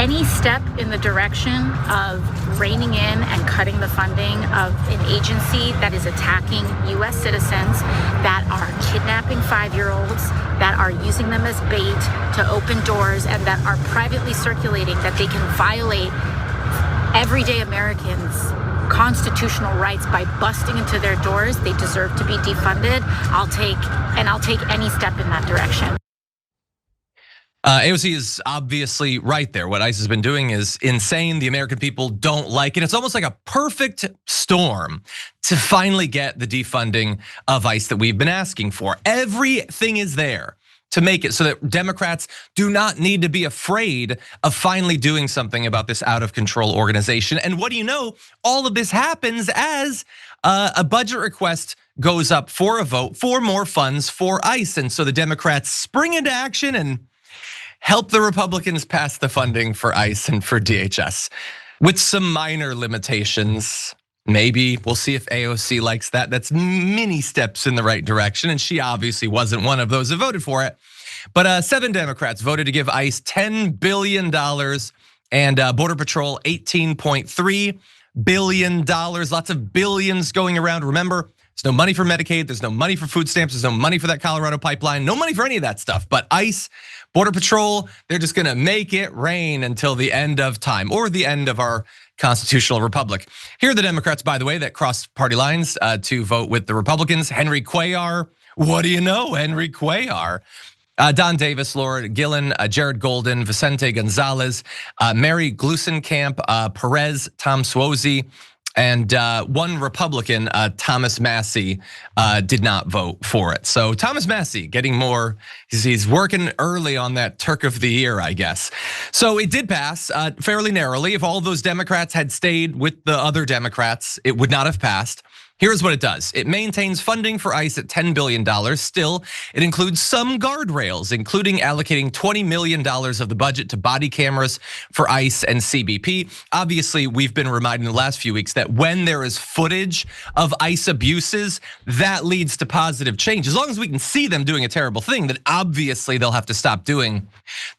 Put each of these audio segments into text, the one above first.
any step in the direction of reining in and cutting the funding of an agency that is attacking U.S. citizens, that are kidnapping 5-year-olds, that are using them as bait to open doors, and that are privately circulating that they can violate everyday Americans' constitutional rights by busting into their doors, they deserve to be defunded. I'll take any step in that direction. AOC is obviously right there. What ICE has been doing is insane. The American people don't like it. It's almost like a perfect storm to finally get the defunding of ICE that we've been asking for. Everything is there to make it so that Democrats do not need to be afraid of finally doing something about this out of control organization. And what do you know? All of this happens as a budget request goes up for a vote for more funds for ICE. And so the Democrats spring into action and help the Republicans pass the funding for ICE and for DHS with some minor limitations. Maybe we'll see if AOC likes that. That's many steps in the right direction. And she obviously wasn't one of those who voted for it. But 7 Democrats voted to give ICE $10 billion and Border Patrol $18.3 billion. Lots of billions going around. Remember, there's no money for Medicaid. There's no money for food stamps. There's no money for that Colorado pipeline. No money for any of that stuff. But ICE, Border Patrol, they're just gonna make it rain until the end of time or the end of our constitutional republic. Here are the Democrats, by the way, that crossed party lines to vote with the Republicans. Henry Cuellar, what do you know, Henry Cuellar? Don Davis, Laura Gillen, Jared Golden, Vicente Gonzalez, Mary Glusenkamp, Perez, Tom Suozzi, and one Republican, Thomas Massey, did not vote for it. So Thomas Massey getting more, he's working early on that Turk of the Year, I guess. So it did pass fairly narrowly. If all of those Democrats had stayed with the other Democrats, it would not have passed. Here's what it does. It maintains funding for ICE at $10 billion. Still, it includes some guardrails, including allocating $20 million of the budget to body cameras for ICE and CBP. Obviously, we've been reminded in the last few weeks that when there is footage of ICE abuses, that leads to positive change. As long as we can see them doing a terrible thing, then obviously they'll have to stop doing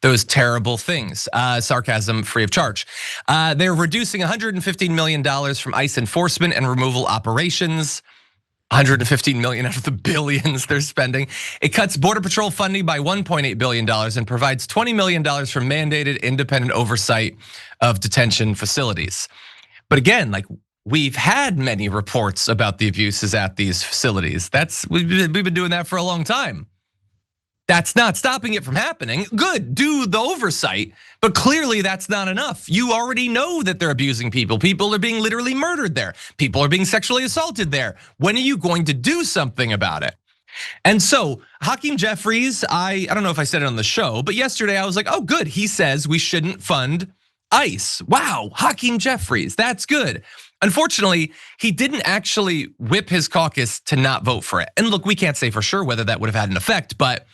those terrible things. Sarcasm free of charge. They're reducing $115 million from ICE enforcement and removal operations. 115 million out of the billions they're spending. It cuts Border Patrol funding by $1.8 billion and provides $20 million for mandated independent oversight of detention facilities. But again, like we've had many reports about the abuses at these facilities. We've been doing that for a long time. That's not stopping it from happening. Good, do the oversight, but clearly that's not enough. You already know that they're abusing people. People are being literally murdered there. People are being sexually assaulted there. When are you going to do something about it? And so Hakeem Jeffries, I don't know if I said it on the show, but yesterday I was like, oh good, he says we shouldn't fund ICE. Wow, Hakeem Jeffries, that's good. Unfortunately, he didn't actually whip his caucus to not vote for it. And look, we can't say for sure whether that would have had an effect, but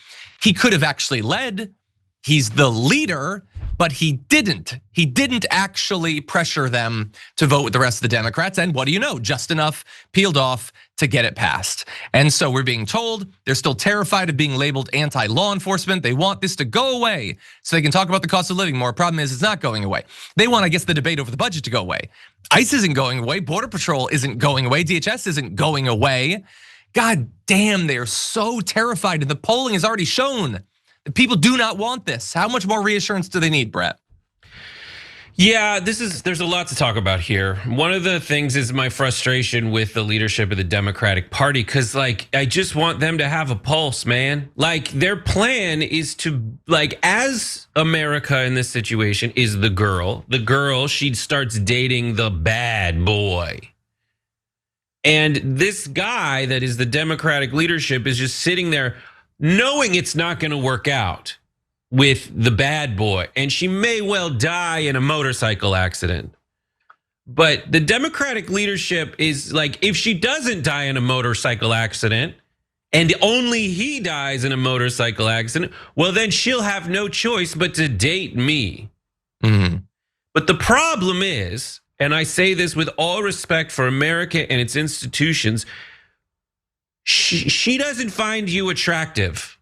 he could have actually led. He's the leader, but he didn't. He didn't actually pressure them to vote with the rest of the Democrats. And what do you know? Just enough peeled off to get it passed. And so we're being told they're still terrified of being labeled anti-law enforcement. They want this to go away so they can talk about the cost of living more. Problem is, it's not going away. They want, I guess, the debate over the budget to go away. ICE isn't going away. Border Patrol isn't going away. DHS isn't going away. God damn, they are so terrified, and the polling has already shown that people do not want this. How much more reassurance do they need, Brett? Yeah, there's a lot to talk about here. One of the things is my frustration with the leadership of the Democratic Party, because like I just want them to have a pulse, man. Like their plan is to, like, as America in this situation is the girl, she starts dating the bad boy. And this guy that is the Democratic leadership is just sitting there knowing it's not gonna work out with the bad boy. And she may well die in a motorcycle accident. But the Democratic leadership is like, if she doesn't die in a motorcycle accident and only he dies in a motorcycle accident, well then she'll have no choice but to date me. But the problem is, and I say this with all respect for America and its institutions, she doesn't find you attractive.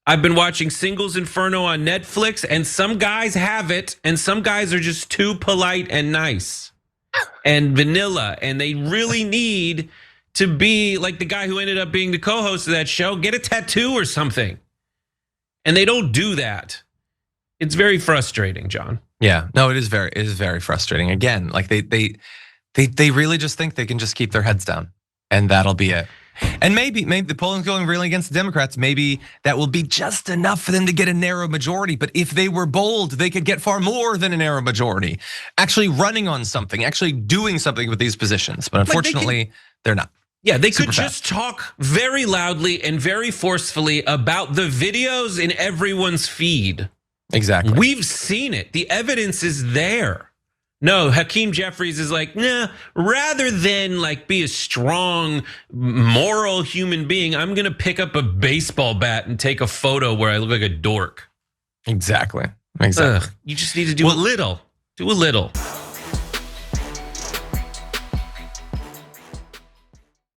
I've been watching Singles Inferno on Netflix, and some guys have it, and some guys are just too polite and nice and vanilla, and they really need to be like the guy who ended up being the co-host of that show, get a tattoo or something. And they don't do that. It's very frustrating, John. Yeah, no, it is very frustrating. Again, like they really just think they can just keep their heads down and that'll be it. And maybe the polling's going really against the Democrats. Maybe that will be just enough for them to get a narrow majority. But if they were bold, they could get far more than a narrow majority. Actually running on something, actually doing something with these positions. But unfortunately, they're not. Yeah, they could just talk very loudly and very forcefully about the videos in everyone's feed. Exactly. We've seen it. The evidence is there. No, Hakeem Jeffries is like, nah, rather than like be a strong, moral human being, I'm gonna pick up a baseball bat and take a photo where I look like a dork. Exactly. You just need to do a little. Do a little.